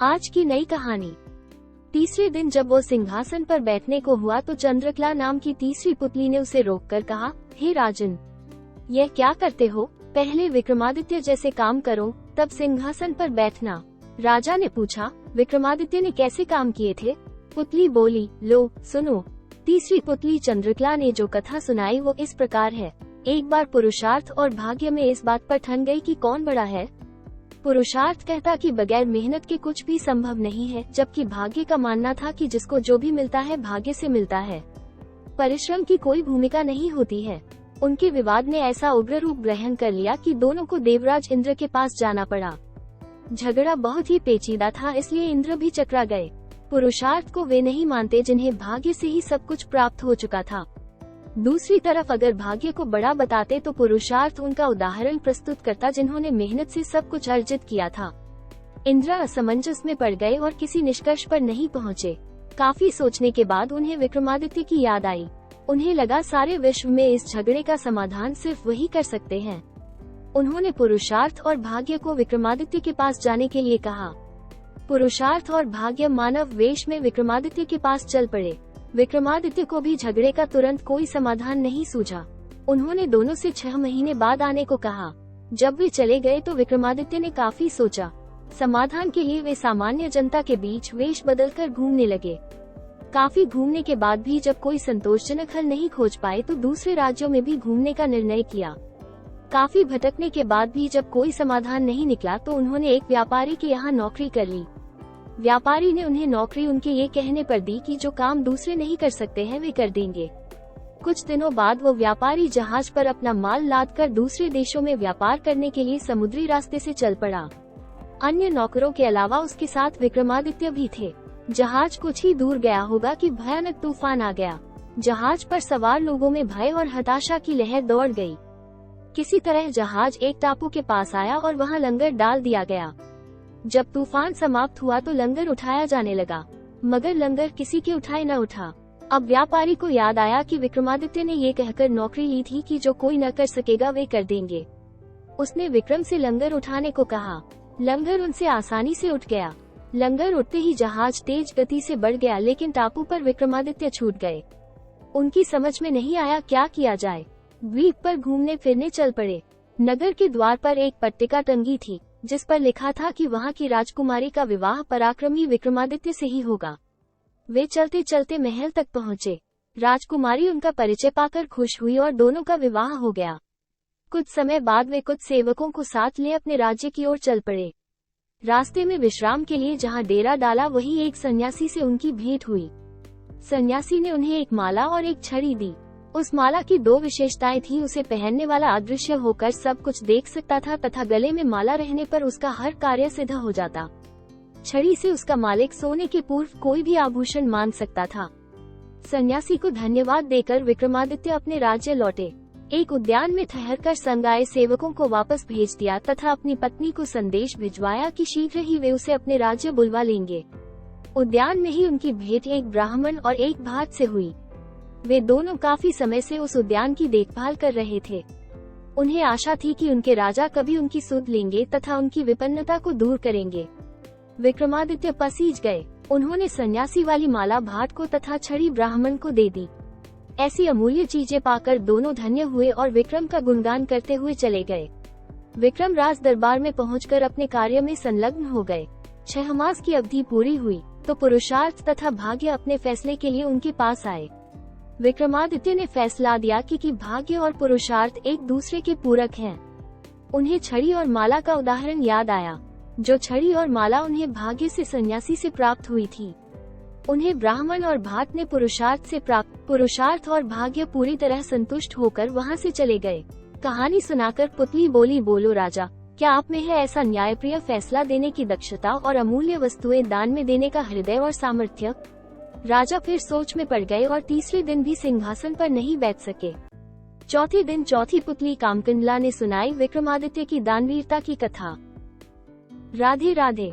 आज की नई कहानी। तीसरे दिन जब वो सिंहासन पर बैठने को हुआ तो चंद्रकला नाम की तीसरी पुतली ने उसे रोककर कहा, हे राजन, यह क्या करते हो? पहले विक्रमादित्य जैसे काम करो, तब सिंहासन पर बैठना। राजा ने पूछा, विक्रमादित्य ने कैसे काम किए थे? पुतली बोली, लो सुनो। तीसरी पुतली चंद्रकला ने जो कथा सुनाई वो इस प्रकार है। एक बार पुरुषार्थ और भाग्य में इस बात पर ठन गई कि कौन बड़ा है। पुरुषार्थ कहता कि बगैर मेहनत के कुछ भी संभव नहीं है, जबकि भाग्य का मानना था कि जिसको जो भी मिलता है भाग्य से मिलता है, परिश्रम की कोई भूमिका नहीं होती है। उनके विवाद ने ऐसा उग्र रूप ग्रहण कर लिया कि दोनों को देवराज इंद्र के पास जाना पड़ा। झगड़ा बहुत ही पेचीदा था, इसलिए इंद्र भी चकरा गए। पुरुषार्थ को वे नहीं मानते जिन्हें भाग्य से ही सब कुछ प्राप्त हो चुका था। दूसरी तरफ अगर भाग्य को बड़ा बताते तो पुरुषार्थ उनका उदाहरण प्रस्तुत करता जिन्होंने मेहनत से सब कुछ अर्जित किया था। इंद्र असमंजस में पड़ गए और किसी निष्कर्ष पर नहीं पहुँचे। काफी सोचने के बाद उन्हें विक्रमादित्य की याद आई। उन्हें लगा सारे विश्व में इस झगड़े का समाधान सिर्फ वही कर सकते हैं। उन्होंने पुरुषार्थ और भाग्य को विक्रमादित्य के पास जाने के लिए कहा। पुरुषार्थ और भाग्य मानव वेश में विक्रमादित्य के पास चल पड़े। विक्रमादित्य को भी झगड़े का तुरंत कोई समाधान नहीं सूझा। उन्होंने दोनों से 6 महीने बाद आने को कहा। जब वे चले गए तो विक्रमादित्य ने काफी सोचा। समाधान के लिए वे सामान्य जनता के बीच वेश बदलकर घूमने लगे। काफी घूमने के बाद भी जब कोई संतोषजनक हल नहीं खोज पाए तो दूसरे राज्यों में भी घूमने का निर्णय किया। काफी भटकने के बाद भी जब कोई समाधान नहीं निकला तो उन्होंने एक व्यापारी के यहाँ नौकरी कर ली। व्यापारी ने उन्हें नौकरी उनके ये कहने पर दी कि जो काम दूसरे नहीं कर सकते हैं वे कर देंगे। कुछ दिनों बाद वो व्यापारी जहाज पर अपना माल लादकर दूसरे देशों में व्यापार करने के लिए समुद्री रास्ते से चल पड़ा। अन्य नौकरों के अलावा उसके साथ विक्रमादित्य भी थे। जहाज कुछ ही दूर गया होगा कि भयानक तूफान आ गया। जहाज पर सवार लोगों में भय और हताशा की लहर दौड़ गई। किसी तरह जहाज एक टापू के पास आया और वहाँ लंगर डाल दिया गया। जब तूफान समाप्त हुआ तो लंगर उठाया जाने लगा, मगर लंगर किसी के उठाए न उठा। अब व्यापारी को याद आया कि विक्रमादित्य ने ये कहकर नौकरी ली थी कि जो कोई न कर सकेगा वे कर देंगे। उसने विक्रम से लंगर उठाने को कहा। लंगर उनसे आसानी से उठ गया। लंगर उठते ही जहाज तेज गति से बढ़ गया, लेकिन टापू पर विक्रमादित्य छूट गए। उनकी समझ में नहीं आया क्या किया जाए। द्वीप पर घूमने फिरने चल पड़े। नगर के द्वार पर एक पट्टिका टंगी थी जिस पर लिखा था कि वहाँ की राजकुमारी का विवाह पराक्रमी विक्रमादित्य से ही होगा। वे चलते चलते महल तक पहुँचे। राजकुमारी उनका परिचय पाकर खुश हुई और दोनों का विवाह हो गया। कुछ समय बाद वे कुछ सेवकों को साथ ले अपने राज्य की ओर चल पड़े। रास्ते में विश्राम के लिए जहाँ डेरा डाला वहीं एक सन्यासी से उनकी भेंट हुई। सन्यासी ने उन्हें एक माला और एक छड़ी दी। उस माला की 2 विशेषताएं थी। उसे पहनने वाला अदृश्य होकर सब कुछ देख सकता था तथा गले में माला रहने पर उसका हर कार्य सिद्ध हो जाता। छड़ी से उसका मालिक सोने के पूर्व कोई भी आभूषण मांग सकता था। सन्यासी को धन्यवाद देकर विक्रमादित्य अपने राज्य लौटे। एक उद्यान में ठहरकर संग आए सेवकों को वापस भेज दिया तथा अपनी पत्नी को संदेश भिजवाया कि शीघ्र ही वे उसे अपने राज्य बुलवा लेंगे। उद्यान में ही उनकी भेंट एक ब्राह्मण और एक भाट से हुई। वे दोनों काफी समय से उस उद्यान की देखभाल कर रहे थे। उन्हें आशा थी कि उनके राजा कभी उनकी सुध लेंगे तथा उनकी विपन्नता को दूर करेंगे। विक्रमादित्य पसीज गए। उन्होंने सन्यासी वाली माला भाट को तथा छड़ी ब्राह्मण को दे दी। ऐसी अमूल्य चीजें पाकर दोनों धन्य हुए और विक्रम का गुणगान करते हुए चले गए। विक्रम राज दरबार में पहुंचकर अपने कार्य में संलग्न हो गए। 6 मास की अवधि पूरी हुई तो पुरुषार्थ तथा भाग्य अपने फैसले के लिए उनके पास आए। विक्रमादित्य ने फैसला दिया कि भाग्य और पुरुषार्थ एक दूसरे के पूरक हैं। उन्हें छड़ी और माला का उदाहरण याद आया। जो छड़ी और माला उन्हें भाग्य से सन्यासी से प्राप्त हुई थी, उन्हें ब्राह्मण और भाट ने पुरुषार्थ से प्राप्त। पुरुषार्थ और भाग्य पूरी तरह संतुष्ट होकर वहां से चले गए। कहानी सुनाकर पुतली बोली, बोलो राजा, क्या आप में है ऐसा न्यायप्रिय फैसला देने की दक्षता और अमूल्य वस्तुएं दान में देने का हृदय और सामर्थ्य? राजा फिर सोच में पड़ गए और तीसरे दिन भी सिंहासन पर नहीं बैठ सके। चौथे दिन चौथी पुतली कामकंडला ने सुनाई विक्रमादित्य की दानवीरता की कथा। राधे राधे।